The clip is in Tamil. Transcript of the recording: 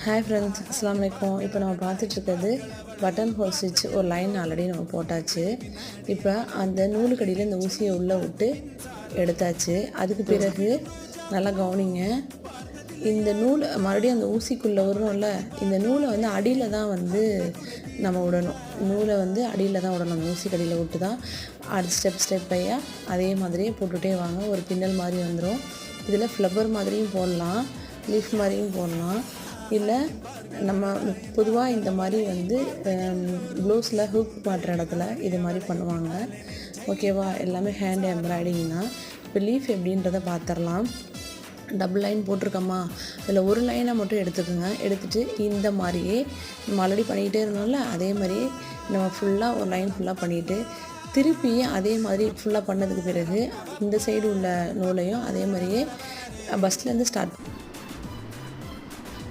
ஹாய் ஃப்ரெண்ட்ஸ், அஸ்ஸலாமு அலைக்கும். இப்போ நம்ம பார்த்துட்ருக்கிறது பட்டன் ஹோல் ஸ்டிச். ஒரு லைன் ஆல்ரெடி நம்ம போட்டாச்சு. இப்போ அந்த நூலுக்கடியில் இந்த ஊசியை உள்ளே விட்டு எடுத்தாச்சு. அதுக்கு பிறகு நல்லா கவனிங்க, இந்த நூல் மறுபடியும் அந்த ஊசிக்குள்ளே வரும்ல, இந்த நூலை வந்து அடியில் தான் வந்து நம்ம விடணும். நூலை வந்து அடியில் தான் விடணும். அந்த ஊசிக்கடியில் விட்டு தான் அடுத்த ஸ்டெப்பையாக அதே மாதிரியே போட்டுகிட்டே வாங்க. ஒரு பின்னல் மாதிரி வந்துடும். இதில் ஃப்ளவர் மாதிரியும் போடலாம், லீஃப் மாதிரியும் போடலாம். இல்லை நம்ம பொதுவாக இந்த மாதிரி வந்து ப்ளவுஸில் ஹூக் மாட்டுற இடத்துல இது மாதிரி பண்ணுவாங்க. ஓகேவா? எல்லாமே ஹேண்ட் எம்ப்ராய்டிங் தான். இப்போ லீஃப் எப்படின்றத பார்த்துடலாம். டபுள் லைன் போட்டிருக்கோமா, அதில் ஒரு லைனை மட்டும் எடுத்துக்கோங்க. எடுத்துகிட்டு இந்த மாதிரியே நம்ம ஆல்ரெடி பண்ணிக்கிட்டே இருந்தோம்ல, அதே மாதிரியே நம்ம ஃபுல்லாக ஒரு லைன் ஃபுல்லாக பண்ணிவிட்டு திருப்பி அதே மாதிரி ஃபுல்லாக பண்ணதுக்கு பிறகு இந்த சைடு உள்ள நூலையும் அதே மாதிரியே பஸ்ட்லேருந்து ஸ்டார்ட்